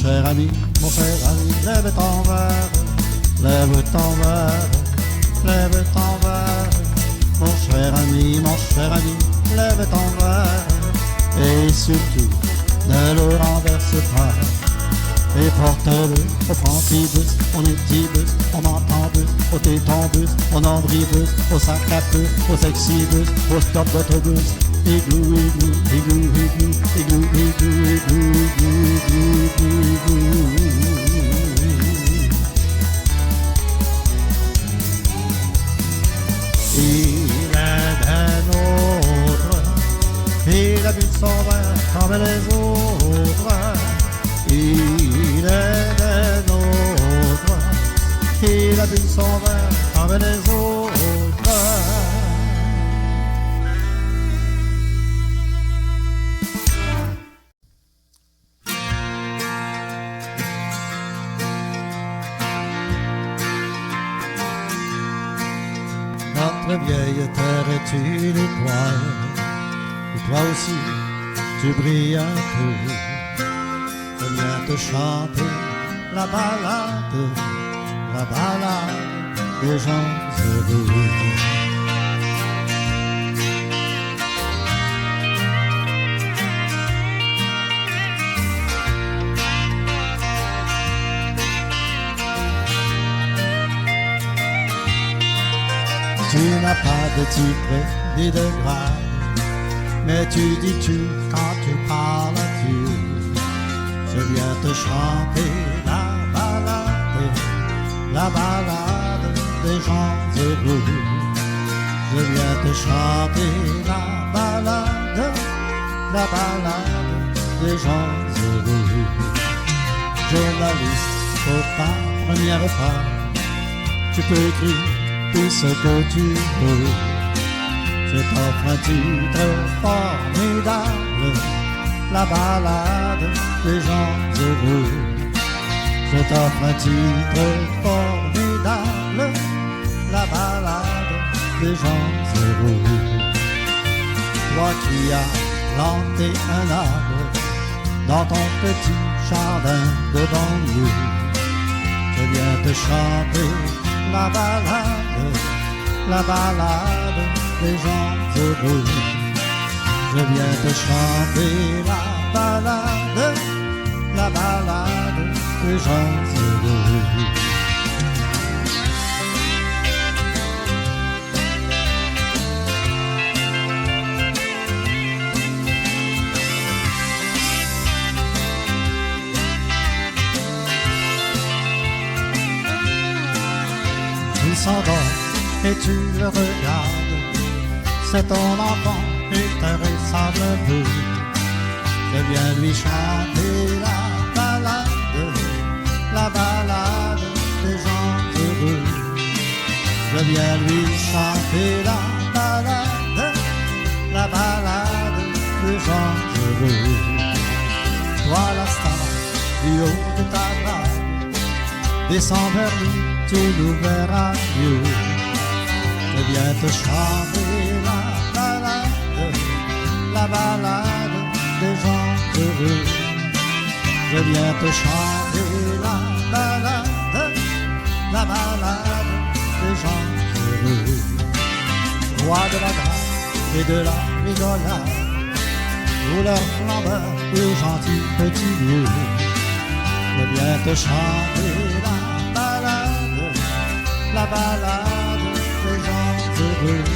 cher ami, lève ton verre, lève ton verre, lève ton verre. Mon cher ami, lève ton verre, et surtout, ne le renverse pas. Et porte-le au fantibus, au nutibus, au mentambus, au tétambus, au nombribus, au sacapus, au sexibus, au stop d'autobus. Igloo, igloo, igloo, igloo, igloo, igloo, igloo, igloo, igloo. Il est un autre, il a bu son verre comme les autres. Il est un autre, il a bu son verre comme les autres. Notre vieille terre est une étoile, et toi aussi tu brilles un peu. Je viens te chanter la balade des gens heureux. Tu n'as pas de titre ni de grade, mais tu dis tu quand tu parles à Dieu. Je viens te chanter la balade des gens heureux. Je viens te chanter la balade des gens heureux. Journaliste, pour ta première page, tu peux écrire tout ce que tu veux. Je t'offre un titre formidable, la balade des gens heureux. Je t'offre un titre formidable, la balade des gens heureux. Toi qui as planté un arbre dans ton petit jardin de banlieue, je viens te chanter la balade des gens heureux. Je viens te chanter la balade des gens heureux. Il s'endort et tu le regardes, c'est ton enfant et te ressemble un peu. Je viens lui chanter la balade des gens heureux. Je viens lui chanter la balade des gens heureux. Toi la star du haut de ta drague, descends vers nous, tu nous verras mieux. Je viens te chanter la balade des gens heureux. Je viens te chanter la balade des gens heureux. Roi de la grâce et de la rigolade, rouleur flambeur et gentil petit vieux. Je viens te chanter la balade des gens heureux.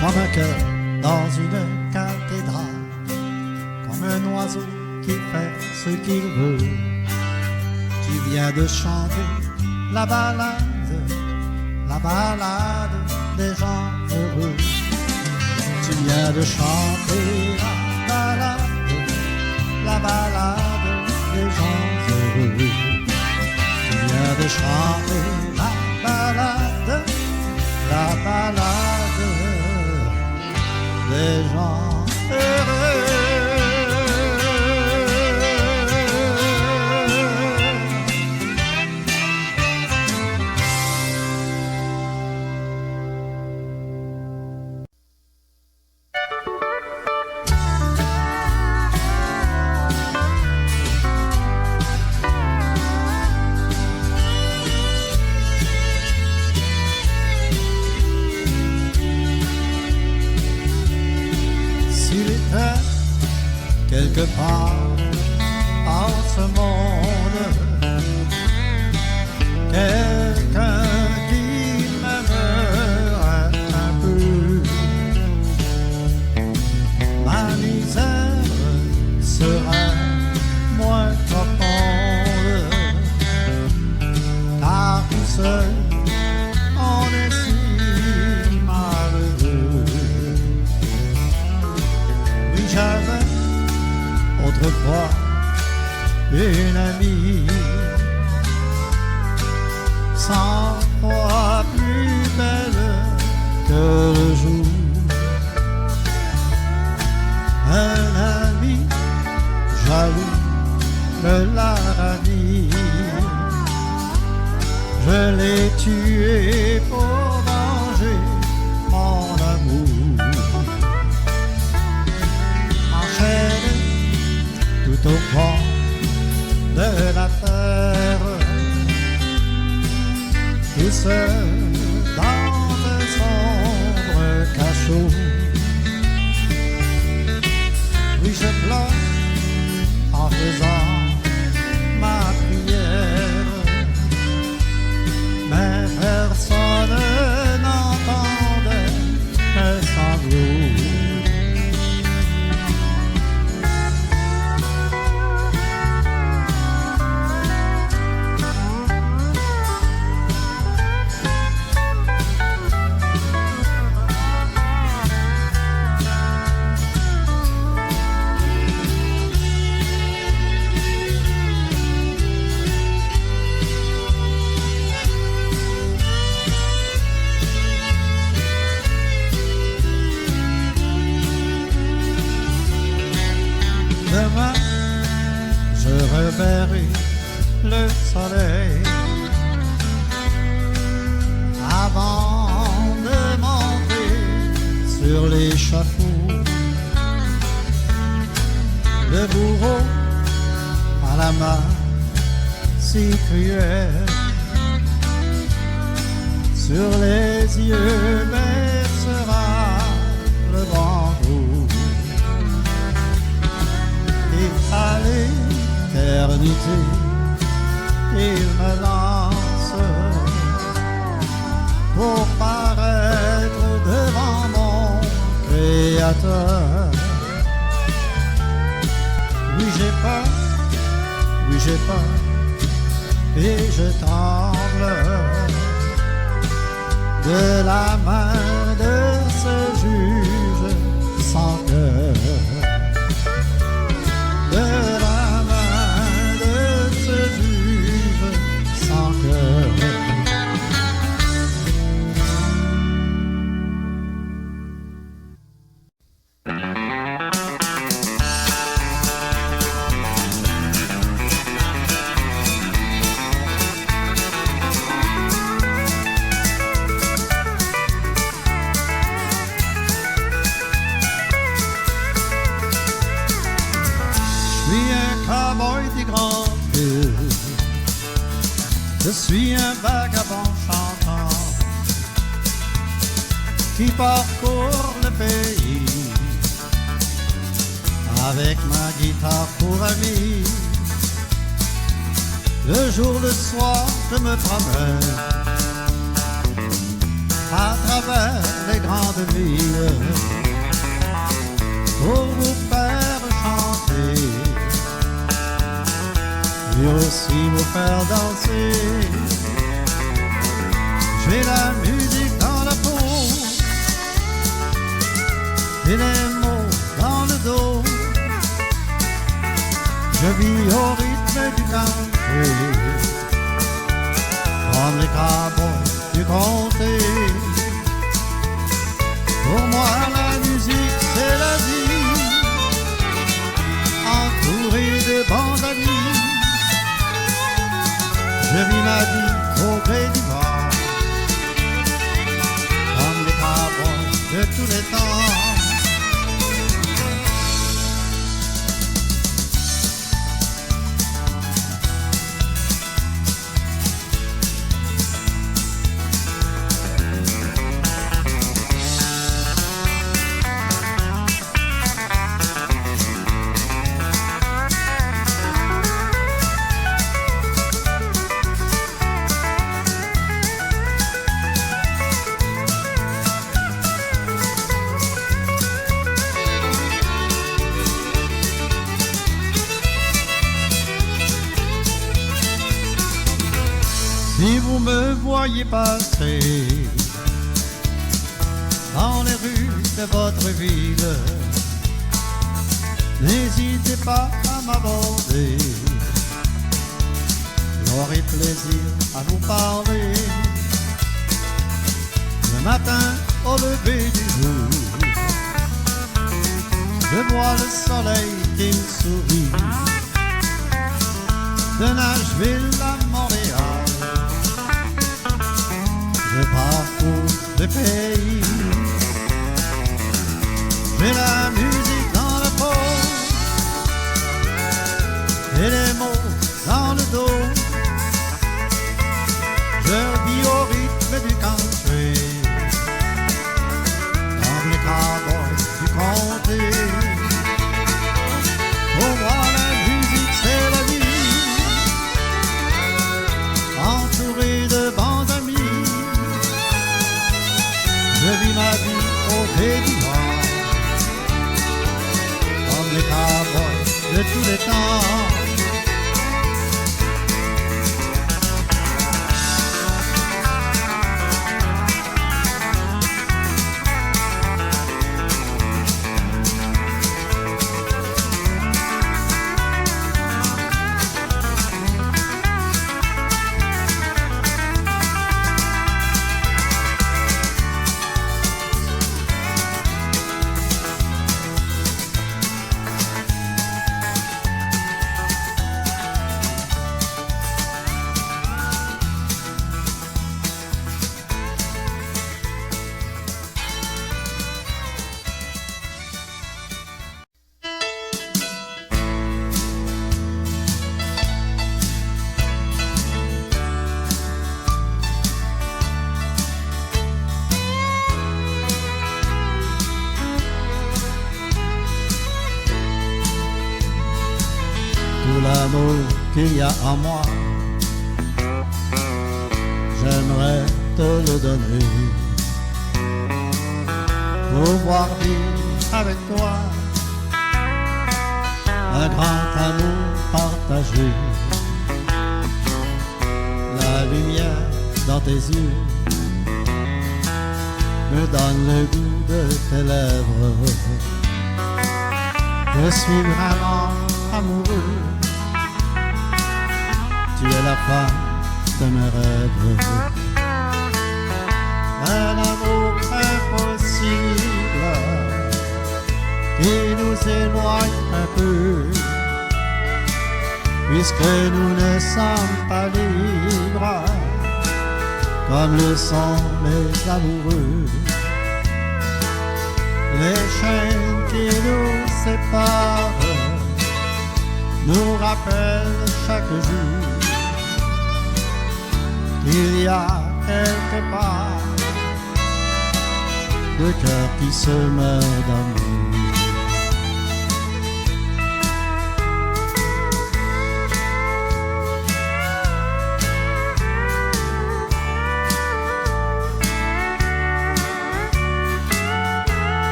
Comme un cœur dans une cathédrale, comme un oiseau qui fait ce qu'il veut. Tu viens de chanter la balade des gens heureux. Tu viens de chanter la balade des gens heureux. Tu viens de chanter la balade des gens heureux. fois une amie, 100 fois plus belle que le jour. Un ami jaloux me l'a ravie. Je l'ai tué pour venger mon amour. Enchaîné tout au fond de la terre, tout seul dans un sombre cachot. Oui, je pleure en faisant ma prière, mais personne n'entendait mes sanglots. Demain, je reverrai le soleil avant de monter sur l'échafaud. Le bourreau à la main si cruelle, sur les yeux baissera le bandeau. Et à l'éternité, il me lance pour paraître devant mon Créateur. Oui, j'ai peur, oui, j'ai peur, et je tremble de la main de ce juge sans cœur. De la main de ce juge sans cœur. Je suis un vagabond chantant qui parcourt le pays avec ma guitare pour ami. Le jour, le soir, je me promène à travers les grandes villes pour vous faire chanter et aussi vous faire danser. J'ai la musique dans la peau et les mots dans le dos. Je vis au rythme du country comme les cowboys du comté. Pour moi la musique c'est la vie, entouré de bons amis. Je vis ma vie au gré du vent, comme les cowboys de tous les temps. Si vous me voyez passer dans les rues de votre ville, n'hésitez pas à m'aborder. J'aurai plaisir à vous parler le matin au lever du jour. Je vois le soleil qui me sourit de Nashville à Montréal. Je parcours le pays, j'ai la musique dans la peau et les mots dans le dos. Je vis au rythme du country, comme les cowboys du comté. Pour moi la musique c'est la vie, entouré de bons amis. Je vis ma vie au pays noir, comme les cowboys de tous les temps. Tout l'amour qu'il y a en moi, j'aimerais te le donner. Pouvoir vivre avec toi un grand amour partagé. La lumière dans tes yeux me donne le goût de tes lèvres. Je suis vraiment amoureux, tu es la femme de mes rêves. Un amour impossible qui nous éloigne un peu, puisque nous ne sommes pas libres comme le sont les amoureux. Les chaînes qui nous séparent nous rappellent chaque jour qu'il y a quelque part deux cœurs qui se meurent d'amour.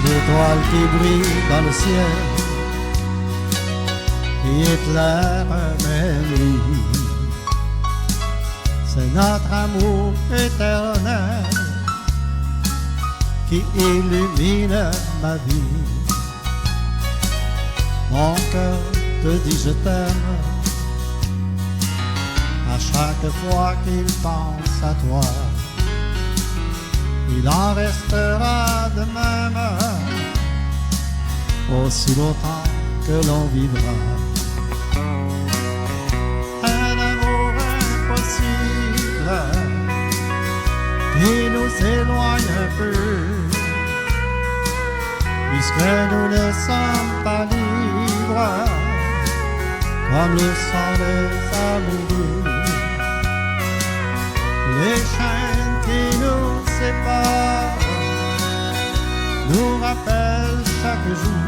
L'étoile qui brille dans le ciel, qui éclaire mes nuits, c'est notre amour éternel qui illumine ma vie. Mon cœur te dit je t'aime à chaque fois qu'il pense à toi. Il en restera de même aussi longtemps que l'on vivra. Un amour impossible qui nous éloigne un peu, puisque nous ne sommes pas libres comme le sont les amoureux. Les chaînes qui nous séparent nous rappellent chaque jour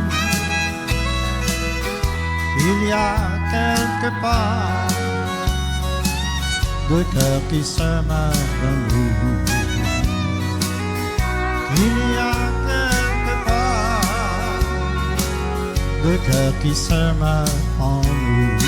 qu'il y a quelque part deux cœurs qui se meurent d'amour. Il y a quelque part deux cœurs qui se meurent en nous.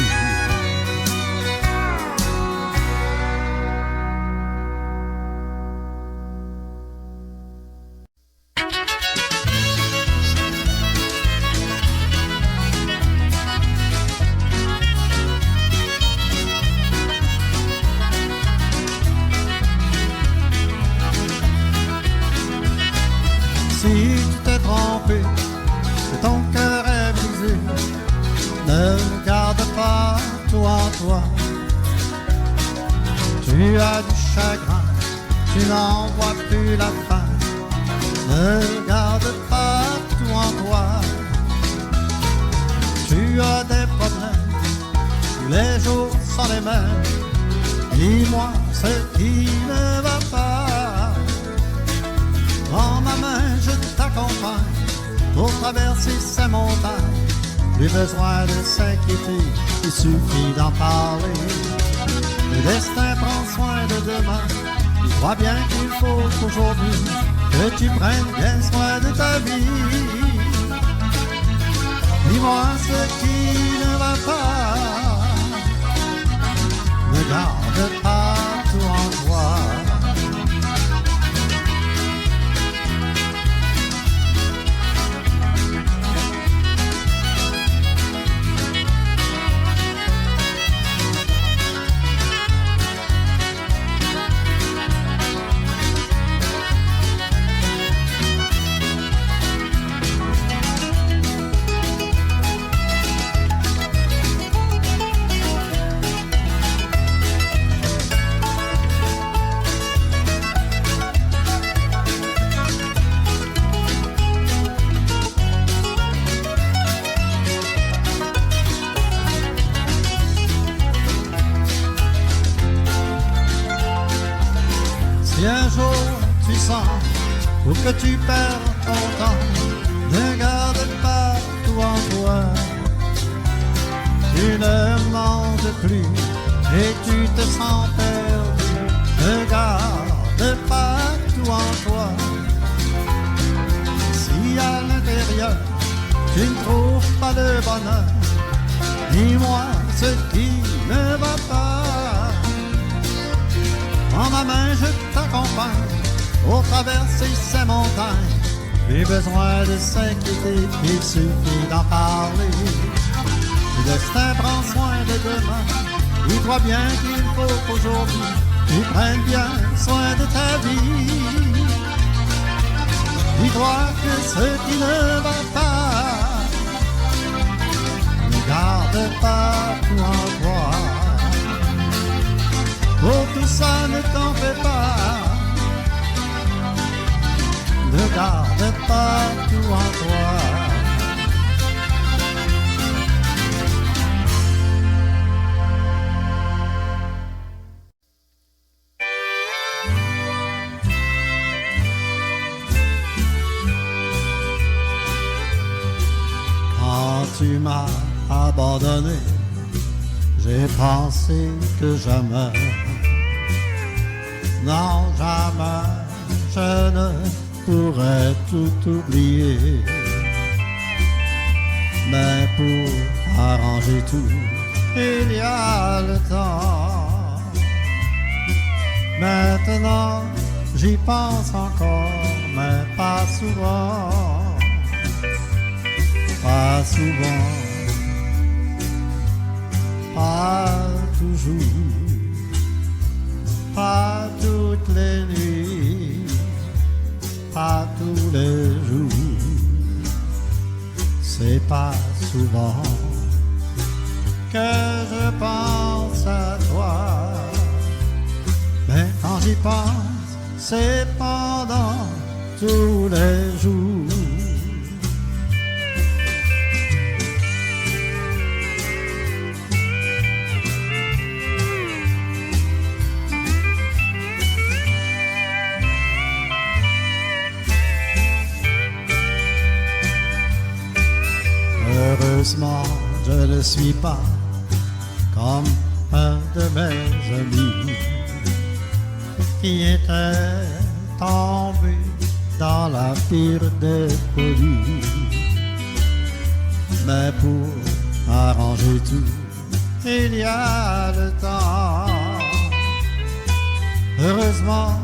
Si tu t'es trompé, que ton cœur est brisé, ne garde pas tout en toi. Tu as du chagrin, tu n'en vois plus la fin. Ne garde pas tout en toi. Tu as des problèmes, tous les jours sont les mêmes. Dis-moi ce qui ne va pas. Prends ma main, je t'accompagne pour traverser ces montagnes. Plus besoin de s'inquiéter, il suffit d'en parler. Le destin prend soin de demain. Je crois bien qu'il faut qu'aujourd'hui que tu prennes bien soin de ta vie. Dis-moi ce qui ne va pas. Ne garde pas tout en toi. Si un jour tu sens ou que tu perds ton temps, ne garde pas tout en toi. Tu ne manges plus et tu te sens perdu. Ne garde pas tout en toi. Si à l'intérieur tu ne trouves pas le bonheur, dis-moi ce qui ne va pas. En ma main, je t'accompagne pour traverser ces montagnes. Plus besoin de s'inquiéter, il suffit d'en parler. Le destin prend soin de demain. Dis-toi bien qu'il faut qu'aujourd'hui tu prennes bien soin de ta vie. Dis-toi que ce qui ne va pas, ne garde pas tout en toi. Pour tout ça, ne t'en fais pas. Ne garde pas tout en toi. Quand tu m'as abandonné, j'ai pensé que jamais, non jamais, je ne pourrais tout oublier. Mais pour arranger tout, il y a le temps. Maintenant, j'y pense encore, mais pas souvent. Pas souvent, pas toujours, pas toutes les nuits, pas tous les jours. C'est pas souvent que je pense à toi, mais quand j'y pense, c'est pendant tous les jours. Heureusement, je ne suis pas comme un de mes amis. qui était tombé dans la pire des folies. Mais pour arranger tout, il y a le temps. Heureusement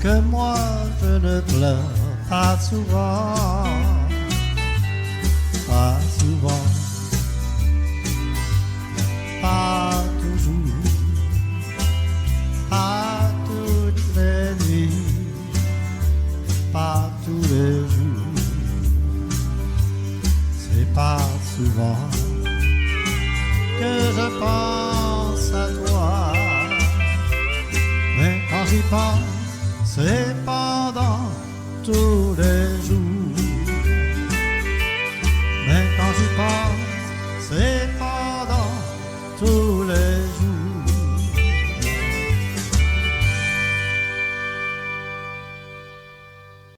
que moi je ne pleure pas souvent, pas souvent, pas toujours, pas toutes les nuits, pas tous les jours, c'est pas souvent que je pense à toi, mais quand j'y pense, c'est pendant tous les jours. Mais quand j'y pense, c'est pendant tous les